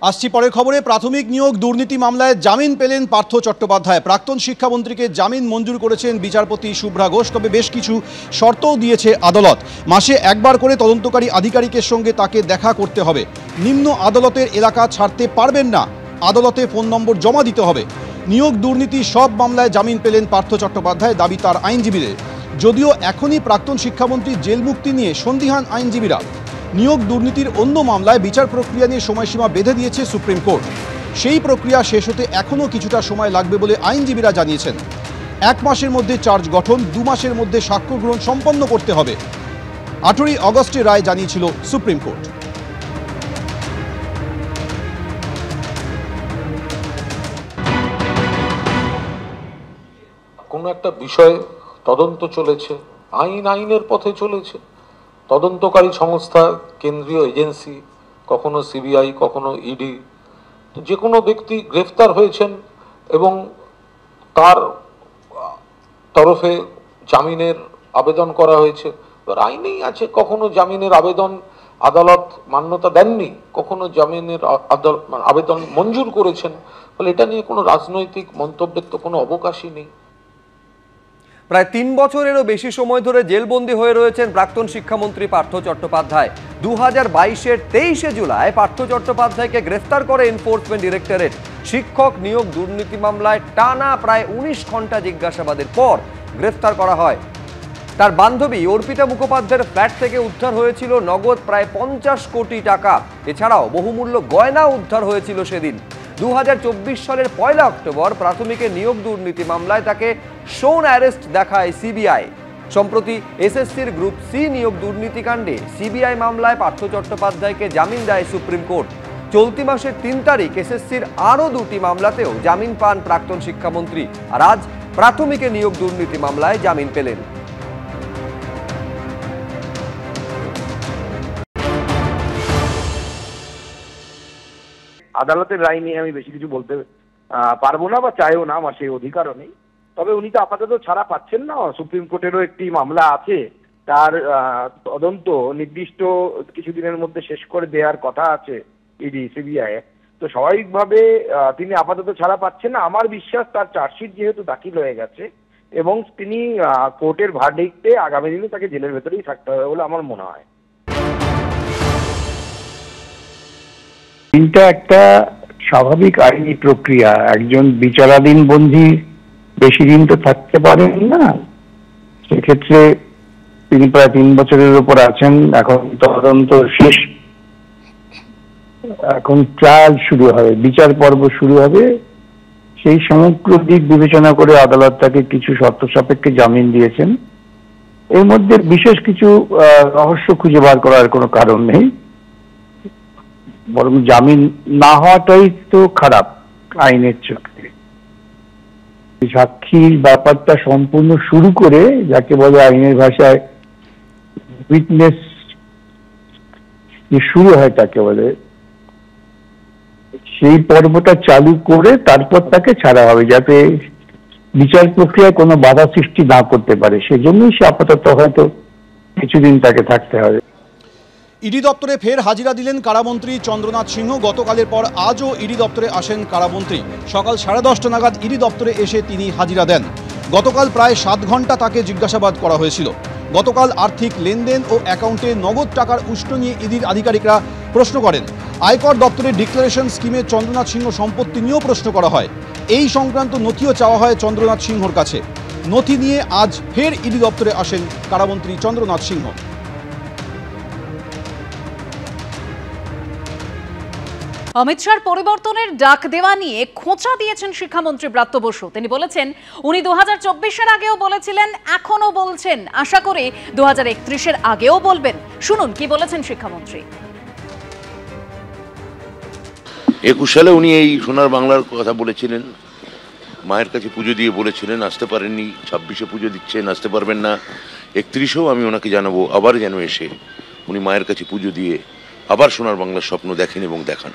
আসছি পরের খবরে। প্রাথমিক নিয়োগ দুর্নীতি মামলায় জামিন পেলেন পার্থ চট্টোপাধ্যায়। প্রাক্তন শিক্ষামন্ত্রীকে জামিন মঞ্জুর করেছেন বিচারপতি শুভ্রা ঘোষ, তবে বেশ কিছু শর্তও দিয়েছে আদালত। মাসে একবার করে তদন্তকারী আধিকারিকের সঙ্গে তাকে দেখা করতে হবে। নিম্ন আদালতের এলাকা ছাড়তে পারবেন না, আদালতে ফোন নম্বর জমা দিতে হবে। নিয়োগ দুর্নীতি সব মামলায় জামিন পেলেন পার্থ চট্টোপাধ্যায়, দাবি তার আইনজীবীদের। যদিও এখনই প্রাক্তন শিক্ষামন্ত্রীর জেল মুক্তি নিয়ে সন্দিহান আইনজীবীরা। নিয়োগ দুর্নীতির অন্য মামলায় বিচার প্রক্রিয়া নিয়ে সময়সীমা বেঁধে দিয়েছে সুপ্রিম কোর্ট। সেই প্রক্রিয়া শেষ হতে এখনও কিছুটা সময় লাগবে বলে আইনজীবীরা জানিয়েছেন। 1 মাসের মধ্যে চার্জ গঠন, 2 মাসের মধ্যে সাক্ষ্য গ্রহণ সম্পন্ন করতে হবে। 18 আগস্টে রায় জানিয়েছিল সুপ্রিম কোর্ট। কোনো একটা বিষয়ে তদন্ত চলেছে, আইনের পথে চলেছে। তদন্তকারী সংস্থা, কেন্দ্রীয় এজেন্সি, কখনো সিবিআই, কখনো ইডি, যে কোনো ব্যক্তি গ্রেফতার হয়েছেন এবং তার তরফে জামিনের আবেদন করা হয়েছে। আইনেই আছে, কখনো জামিনের আবেদন আদালত মান্যতা দেননি, কখনো জামিনের আবেদন মঞ্জুর করেছেন। ফলে এটা নিয়ে কোনো রাজনৈতিক মন্তব্যের তো কোনো অবকাশই নেই। প্রায় 3 বছরেরও বেশি সময় ধরে জেলবন্দী হয়ে রয়েছেন প্রাক্তন শিক্ষামন্ত্রী পার্থ চট্টোপাধ্যায়। 2022-এর 23শে জুলাই পার্থ চট্টোপাধ্যায়কে গ্রেফতার করে এনফোর্সমেন্ট ডিরেক্টরেট। শিক্ষক নিয়োগ দুর্নীতি মামলায় টানা প্রায় 19 ঘন্টা জিজ্ঞাসাবাদের পর গ্রেফতার করা হয়। তার বান্ধবী অর্পিতা মুখোপাধ্যায়ের ফ্ল্যাট থেকে উদ্ধার হয়েছিল নগদ প্রায় 50 কোটি টাকা। এছাড়াও বহুমূল্য গয়না উদ্ধার হয়েছিল সেদিন। 2024 সালের 1 অক্টোবর প্রাথমিকের নিয়োগ দুর্নীতি মামলায় তাকে শোন অ্যারেস্ট দেখায় সিবিআই। সম্প্রতি এসএসসির গ্রুপ সি নিয়োগ দুর্নীতিকাণ্ডে সিবিআই মামলায় পার্থ চট্টোপাধ্যায়কে জামিন দেয় সুপ্রিম কোর্ট। চলতি মাসের 3 তারিখ এসএসসির আরও 2টি মামলাতেও জামিন পান প্রাক্তন শিক্ষামন্ত্রী, আর আজ প্রাথমিকের নিয়োগ দুর্নীতি মামলায় জামিন পেলেন। আদালতের রায় নিয়ে আমি বেশি কিছু বলতে পারবো না বা চাইও না, আমার সেই অধিকারও নেই। তবে উনি তো আপাতত ছাড়া পাচ্ছেন না। সুপ্রিম কোর্টেরও একটি মামলা আছে, তার তদন্ত নির্দিষ্ট কিছুদিনের মধ্যে শেষ করে দেওয়ার কথা আছে ইডি সিবিআই। তো স্বাভাবিকভাবে তিনি আপাতত ছাড়া পাচ্ছেন না। আমার বিশ্বাস তার চার্জশিট যেহেতু দাখিল হয়ে গেছে এবং তিনি কোর্টের ভার্ডিক্টে আগামী দিনে তাকে জেলের ভেতরেই থাকতে হবে বলে আমার মনে হয়। এটা একটা স্বাভাবিক আইনি প্রক্রিয়া। একজন বিচারাধীন বন্দী বেশি দিন তো থাকতে পারেন না, সেক্ষেত্রে তিনি প্রায় 3 বছরের উপর আছেন। এখন তদন্ত শেষ, এখন ট্রায়াল শুরু হবে, বিচার পর্ব শুরু হবে। সেই সমগ্র দিক বিবেচনা করে আদালত তাকে কিছু শর্ত সাপেক্ষে জামিন দিয়েছেন। এর মধ্যে বিশেষ কিছু রহস্য খুঁজে বার করার কোনো কারণ নেই, বরং জামিন না হওয়াটাই তো খারাপ আইনের চোখে। সাক্ষীর ব্যাপারটা সম্পূর্ণ শুরু করে, যাকে বলে আইনের ভাষায় উইটনেস যে শুরু হয় তাকে বলে, সেই পর্বটা চালু করে তারপর তাকে ছাড়া হবে, যাতে বিচার প্রক্রিয়ায় কোনো বাধা সৃষ্টি না করতে পারে। সেজন্যই সে আপাতত হয়তো কিছুদিন তাকে থাকতে হবে। ইডি দপ্তরে ফের হাজিরা দিলেন কারামন্ত্রী চন্দ্রনাথ সিংহ। গতকালের পর আজও ইডি দপ্তরে আসেন কারামন্ত্রী। সকাল 10:30 নাগাদ ইডি দপ্তরে এসে তিনি হাজিরা দেন। গতকাল প্রায় 7 ঘন্টা তাকে জিজ্ঞাসাবাদ করা হয়েছিল। গতকাল আর্থিক লেনদেন ও অ্যাকাউন্টে নগদ টাকার উৎস নিয়ে ইডির আধিকারিকরা প্রশ্ন করেন। আয়কর দপ্তরের ডিক্লারেশন স্কিমে চন্দ্রনাথ সিংহ সম্পত্তি নিয়েও প্রশ্ন করা হয়। এই সংক্রান্ত নথিও চাওয়া হয় চন্দ্রনাথ সিংহর কাছে। নথি নিয়ে আজ ফের ইডি দপ্তরে আসেন কারামন্ত্রী চন্দ্রনাথ সিংহ। অমিত শাহর পরিবর্তনের ডাক দেওয়া নিয়ে খোঁচা দিয়েছেন শিক্ষামন্ত্রী ব্রাত্য বসু। তিনি বলেছেন, উনি 2024-এর আগেও বলেছিলেন, এখনো বলছেন, আশা করি 2031-এর আগেও বলবেন। শুনুন কি বলেছেন শিক্ষামন্ত্রী। 21 সালে উনি এই সোনার বাংলার কথা বলেছিলেন, মায়ের কাছে পুজো দিয়ে বলেছিলেন, আসতে পারেননি। 26-এ পুজো দিচ্ছেন, আসতে পারবেন না। 31-এও আমি ওনাকে জানাবো আবার যেন এসে উনি মায়ের কাছে পুজো দিয়ে আবার সোনার বাংলার স্বপ্ন দেখেন এবং দেখান।